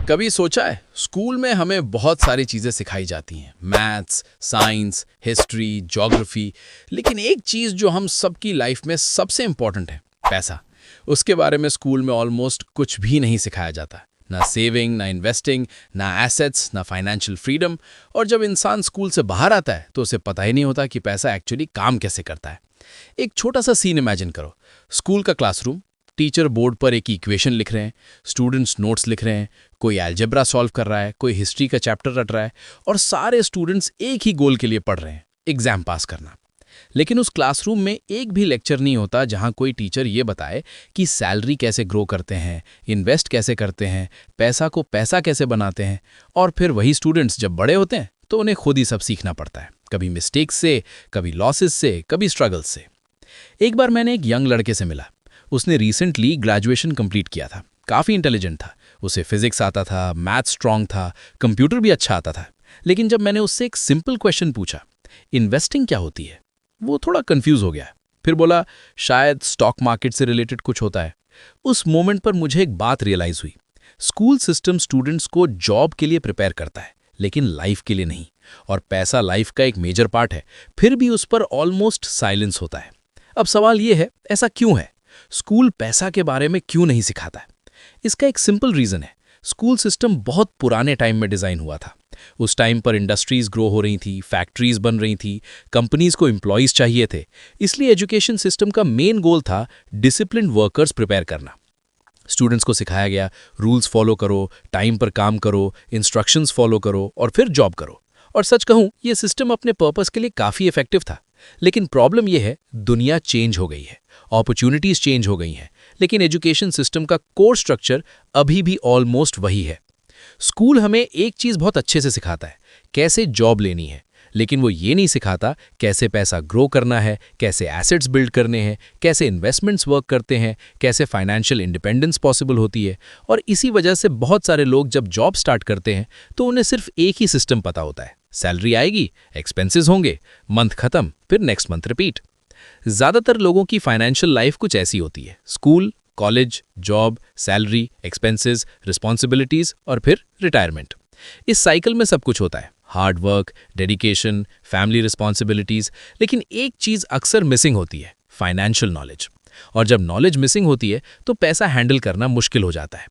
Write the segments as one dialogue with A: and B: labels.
A: कभी सोचा है स्कूल में हमें बहुत सारी चीज़ें सिखाई जाती हैं, मैथ्स, साइंस, हिस्ट्री, ज्योग्राफी। लेकिन एक चीज़ जो हम सबकी लाइफ में सबसे इम्पोर्टेंट है, पैसा। उसके बारे में स्कूल में ऑलमोस्ट कुछ भी नहीं सिखाया जाता। ना सेविंग, ना इन्वेस्टिंग, ना एसेट्स, ना फाइनेंशियल फ्रीडम। और जब इंसान स्कूल से बाहर आता है तो उसे पता ही नहीं होता कि पैसा एक्चुअली काम कैसे करता है। एक छोटा सा सीन इमेजिन करो। स्कूल का क्लासरूम, टीचर बोर्ड पर एक इक्वेशन लिख रहे हैं, स्टूडेंट्स नोट्स लिख रहे हैं, कोई अलजेब्रा सॉल्व कर रहा है, कोई हिस्ट्री का चैप्टर रट रहा है, और सारे स्टूडेंट्स एक ही गोल के लिए पढ़ रहे हैं, एग्जाम पास करना। लेकिन उस क्लासरूम में एक भी लेक्चर नहीं होता जहां कोई टीचर ये बताए कि सैलरी कैसे ग्रो करते हैं, इन्वेस्ट कैसे करते हैं, पैसा को पैसा कैसे बनाते हैं। और फिर वही स्टूडेंट्स जब बड़े होते हैं तो उन्हें खुद ही सब सीखना पड़ता है, कभी मिस्टेक्स से, कभी लॉसेस से, कभी स्ट्रगल्स से। एक बार मैंने एक यंग लड़के से मिला। उसने रिसेंटली ग्रेजुएशन कंप्लीट किया था, काफ़ी इंटेलिजेंट था, उसे फिजिक्स आता था, मैथ स्ट्रांग था, कंप्यूटर भी अच्छा आता था। लेकिन जब मैंने उससे एक सिंपल क्वेश्चन पूछा, इन्वेस्टिंग क्या होती है, वो थोड़ा कंफ्यूज हो गया। फिर बोला, शायद स्टॉक मार्केट से रिलेटेड कुछ होता है। उस मोमेंट पर मुझे एक बात रियलाइज हुई। स्कूल सिस्टम स्टूडेंट्स को जॉब के लिए प्रिपेयर करता है, लेकिन लाइफ के लिए नहीं। और पैसा लाइफ का एक मेजर पार्ट है, फिर भी उस पर ऑलमोस्ट साइलेंस होता है। अब सवाल ये है, ऐसा क्यों है? स्कूल पैसा के बारे में क्यों नहीं सिखाता है? इसका एक सिंपल रीजन है। स्कूल सिस्टम बहुत पुराने टाइम में डिजाइन हुआ था। उस टाइम पर इंडस्ट्रीज ग्रो हो रही थी, फैक्ट्रीज बन रही थी, कंपनीज को एम्प्लॉयज चाहिए थे। इसलिए एजुकेशन सिस्टम का मेन गोल था डिसिप्लिन्ड वर्कर्स प्रिपेयर करना। स्टूडेंट्स को सिखाया गया, रूल्स फॉलो करो, टाइम पर काम करो, इंस्ट्रक्शंस फॉलो करो और फिर जॉब करो। और सच कहूं, यह सिस्टम अपने पर्पस के लिए काफी इफेक्टिव था। लेकिन प्रॉब्लम यह है, दुनिया चेंज हो गई है, अपॉर्चुनिटीज चेंज हो गई हैं, लेकिन एजुकेशन सिस्टम का कोर स्ट्रक्चर अभी भी ऑलमोस्ट वही है। स्कूल हमें एक चीज बहुत अच्छे से सिखाता है, कैसे जॉब लेनी है, लेकिन वो ये नहीं सिखाता कैसे पैसा ग्रो करना है, कैसे एसेट्स बिल्ड करने हैं, कैसे इन्वेस्टमेंट्स वर्क करते हैं, कैसे फाइनेंशियल इंडिपेंडेंस पॉसिबल होती है। और इसी वजह से बहुत सारे लोग जब जॉब स्टार्ट करते हैं तो उन्हें सिर्फ एक ही सिस्टम पता होता है, सैलरी आएगी, एक्सपेंसेस होंगे, मंथ खत्म, फिर नेक्स्ट मंथ रिपीट। ज्यादातर लोगों की फाइनेंशियल लाइफ कुछ ऐसी होती है, school, college, job, salary, expenses, responsibilities और फिर रिटायरमेंट। इस साइकिल में सब कुछ होता है, hard work, dedication, family responsibilities. लेकिन एक चीज अक्सर मिसिंग होती है, फाइनेंशियल नॉलेज। और जब नॉलेज मिसिंग होती है तो पैसा हैंडल करना मुश्किल हो जाता है।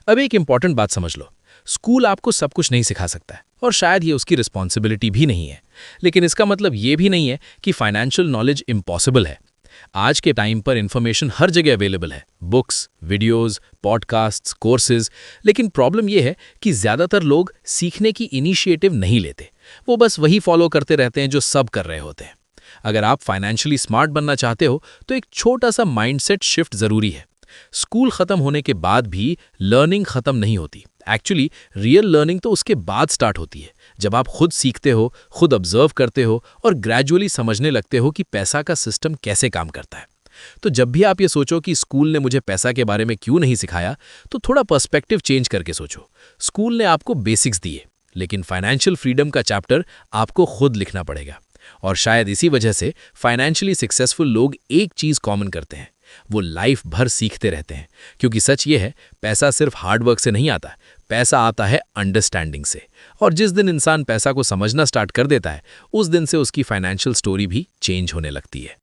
A: अब एक इंपॉर्टेंट बात समझ लो, स्कूल आपको सब कुछ नहीं सिखा सकता है और शायद ये उसकी रिस्पॉन्सिबिलिटी भी नहीं है। लेकिन इसका मतलब ये भी नहीं है कि फाइनेंशियल नॉलेज इम्पॉसिबल है। आज के टाइम पर इंफॉर्मेशन हर जगह अवेलेबल है, बुक्स, वीडियोस, पॉडकास्ट्स, कोर्सेज। लेकिन प्रॉब्लम यह है कि ज़्यादातर लोग सीखने की इनिशिएटिव नहीं लेते। वो बस वही फॉलो करते रहते हैं जो सब कर रहे होते हैं। अगर आप फाइनेंशियली स्मार्ट बनना चाहते हो तो एक छोटा सा माइंडसेट शिफ्ट ज़रूरी है। स्कूल ख़त्म होने के बाद भी लर्निंग ख़त्म नहीं होती। एक्चुअली रियल लर्निंग तो उसके बाद स्टार्ट होती है, जब आप खुद सीखते हो, खुद ऑब्जर्व करते हो और ग्रेजुअली समझने लगते हो कि पैसा का सिस्टम कैसे काम करता है। तो जब भी आप ये सोचो कि स्कूल ने मुझे पैसा के बारे में क्यों नहीं सिखाया, तो थोड़ा पर्सपेक्टिव चेंज करके सोचो। स्कूल ने आपको बेसिक्स दिए, लेकिन फाइनेंशियल फ्रीडम का चैप्टर आपको खुद लिखना पड़ेगा। और शायद इसी वजह से फाइनेंशियली सक्सेसफुल लोग एक चीज़ कॉमन करते हैं, वो लाइफ भर सीखते रहते हैं। क्योंकि सच ये है, पैसा सिर्फ हार्डवर्क से नहीं आता, पैसा आता है अंडरस्टैंडिंग से। और जिस दिन इंसान पैसा को समझना स्टार्ट कर देता है, उस दिन से उसकी फाइनेंशियल स्टोरी भी चेंज होने लगती है।